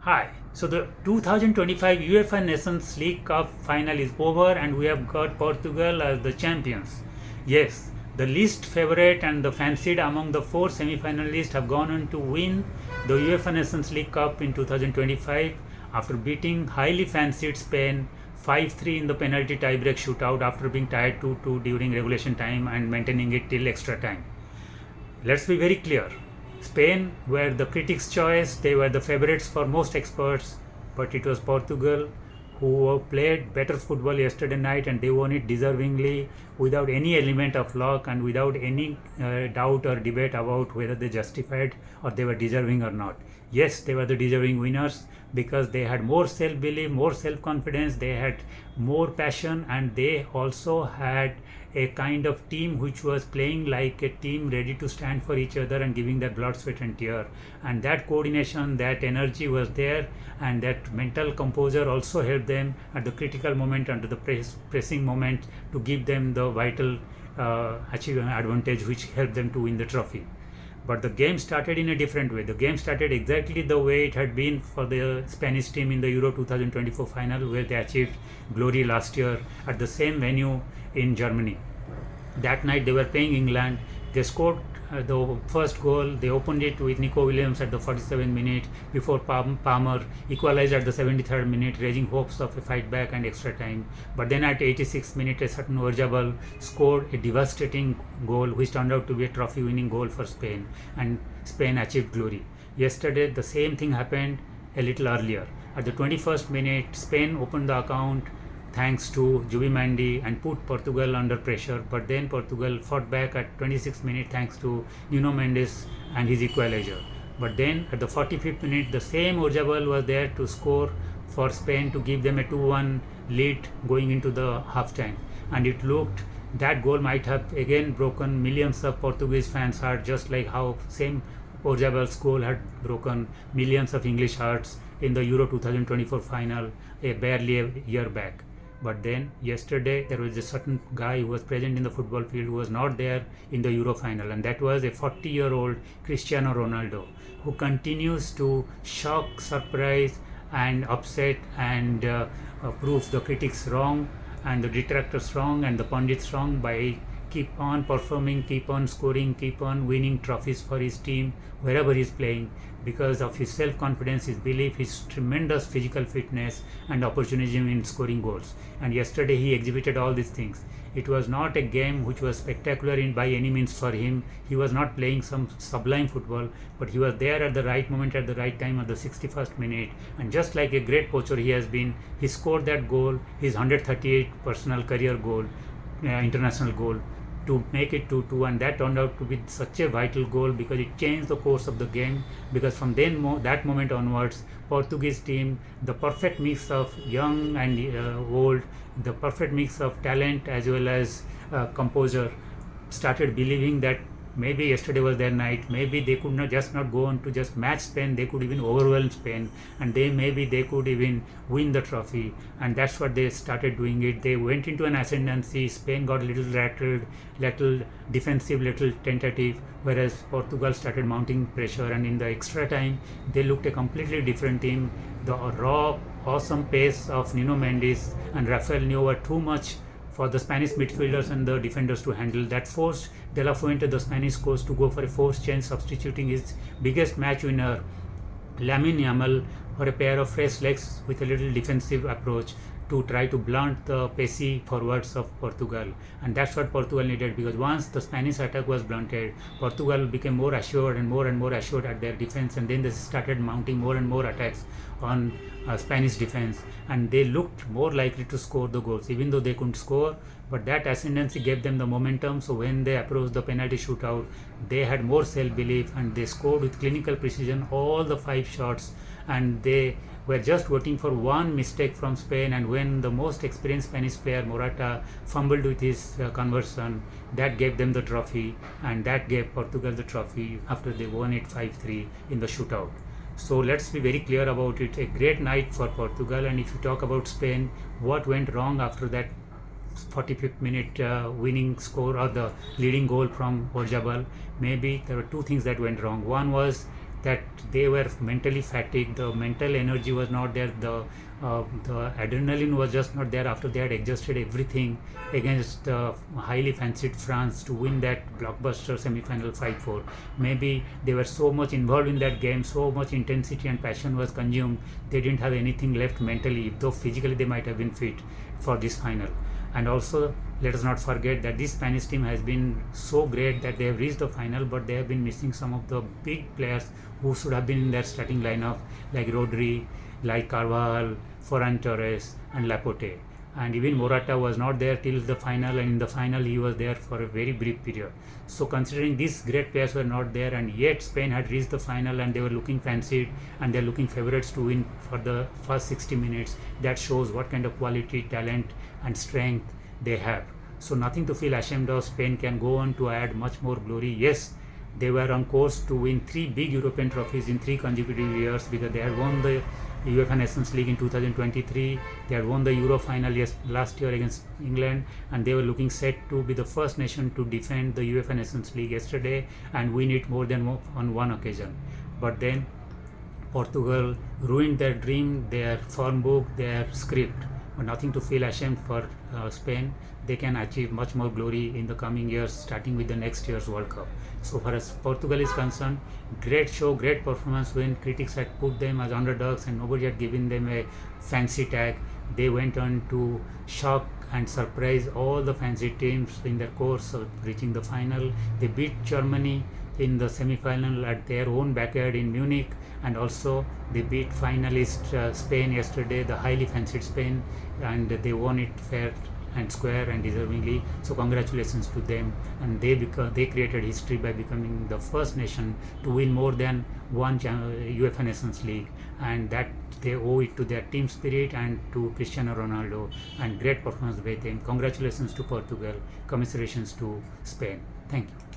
Hi. So the 2025 UEFA Nations League Cup final is over and we have got Portugal as the champions. Yes, the least favorite and the fancied among the four semi-finalists have gone on to win the UEFA Nations League Cup in 2025 after beating highly fancied Spain 5-3 in the penalty tiebreak shootout after being tied 2-2 during regulation time and maintaining it till extra time. Let's be very clear. Spain were the critics' choice, they were the favorites for most experts, but it was Portugal who played better football yesterday night and they won it deservingly without any element of luck and without any doubt or debate about whether they justified or they were deserving or not. Yes, they were the deserving winners because they had more self belief, more self confidence, they had more passion, and they also had a kind of team which was playing like a team ready to stand for each other and giving their blood, sweat, and tear. And that coordination, that energy was there, and that mental composure also helped them at the critical moment, under the pressing moment, to give them the vital achievement advantage which helped them to win the trophy. But the game started in a different way. The game started exactly the way it had been for the Spanish team in the Euro 2024 final, where they achieved glory last year at the same venue in Germany. That night they were playing England. They scored the first goal. They opened it with Nico Williams at the 47th minute before Palmer equalized at the 73rd minute, raising hopes of a fight back and extra time. But then at 86th minute, a certain Oyarzabal scored a devastating goal, which turned out to be a trophy-winning goal for Spain, and Spain achieved glory. Yesterday, the same thing happened a little earlier. At the 21st minute, Spain opened the account thanks to Jubimendi and put Portugal under pressure. But then Portugal fought back at 26th minute thanks to Nuno Mendes and his equalizer. But then at the 45th minute, the same Oyarzabal was there to score for Spain to give them a 2-1 lead going into the halftime. And it looked that goal might have again broken millions of Portuguese fans' hearts, just like how same Orjabal's goal had broken millions of English hearts in the Euro 2024 final barely a year back. But then yesterday there was a certain guy who was present in the football field who was not there in the Euro final, and that was a 40-year-old Cristiano Ronaldo, who continues to shock, surprise, and upset and prove the critics wrong and the detractors wrong and the pundits wrong by keep on performing, keep on scoring, keep on winning trophies for his team wherever he's playing, because of his self-confidence, his belief, his tremendous physical fitness and opportunism in scoring goals. And yesterday he exhibited all these things. It was not a game which was spectacular in by any means for him. He was not playing some sublime football, but he was there at the right moment, at the right time, at the 61st minute. And just like a great poacher he has been, he scored that goal, his 138 personal career goal, international goal, to make it 2-2, and that turned out to be such a vital goal because it changed the course of the game. Because from then that moment onwards, Portuguese team, the perfect mix of young and old, the perfect mix of talent as well as composure, started believing that maybe yesterday was their night. Maybe they could not go on to just match Spain. They could even overwhelm Spain, and maybe they could even win the trophy. And that's what they started doing it. They went into an ascendancy. Spain got a little rattled, little defensive, little tentative, whereas Portugal started mounting pressure. And in the extra time, they looked a completely different team. The raw, awesome pace of Nuno Mendes and Rafael Neo were too much for the Spanish midfielders and the defenders to handle. That forced De La Fuente, the Spanish coach, to go for a forced change, substituting his biggest match winner, Lamine Yamal, for a pair of fresh legs with a little defensive approach to try to blunt the pacey forwards of Portugal. And that's what Portugal needed, because once the Spanish attack was blunted, Portugal became more assured and more assured at their defense, and then they started mounting more and more attacks on Spanish defense, and they looked more likely to score the goals, even though they couldn't score. But that ascendancy gave them the momentum, so when they approached the penalty shootout, they had more self-belief and they scored with clinical precision all the 5 shots, and they were just waiting for one mistake from Spain. And when the most experienced Spanish player, Morata, fumbled with his conversion, that gave them the trophy, and that gave Portugal the trophy after they won it 5-3 in the shootout. So let's be very clear about it. A great night for Portugal. And if you talk about Spain, what went wrong after that 45th minute winning score or the leading goal from Oyarzabal? Maybe there were two things that went wrong. One was that they were mentally fatigued. The mental energy was not there. The adrenaline was just not there after they had adjusted everything against highly fancied France to win that blockbuster semi-final 5-4. Maybe they were so much involved in that game, so much intensity and passion was consumed, they didn't have anything left mentally, though physically they might have been fit for this final. And also, let us not forget that this Spanish team has been so great that they have reached the final, but they have been missing some of the big players who should have been in their starting lineup, like Rodri, like Carvajal, Ferran Torres, and Laporte. And even Morata was not there till the final, and in the final he was there for a very brief period. So considering these great players were not there, and yet Spain had reached the final and they were looking fancied and they're looking favorites to win for the first 60 minutes, that shows what kind of quality, talent and strength they have. So nothing to feel ashamed of. Spain can go on to add much more glory. Yes, they were on course to win 3 big European trophies in 3 consecutive years, because they had won the UEFA Nations League in 2023, they had won the Euro final last year against England, and they were looking set to be the first nation to defend the UEFA Nations League yesterday and win it more than on one occasion. But then Portugal ruined their dream, their form book, their script. But nothing to feel ashamed for Spain. They can achieve much more glory in the coming years, starting with the next year's World Cup. So far as Portugal is concerned, great show, great performance. When critics had put them as underdogs and nobody had given them a fancy tag, they went on to shock and surprise all the fancy teams in their course of reaching the final. They beat Germany in the semi-final at their own backyard in Munich, and also they beat finalist Spain yesterday, the highly fancied Spain, and they won it fair and square and deservingly. So congratulations to them, and they created history by becoming the first nation to win more than one UEFA Nations League, and that they owe it to their team spirit and to Cristiano Ronaldo, and great performance by them. Congratulations to Portugal, commiserations to Spain. Thank you.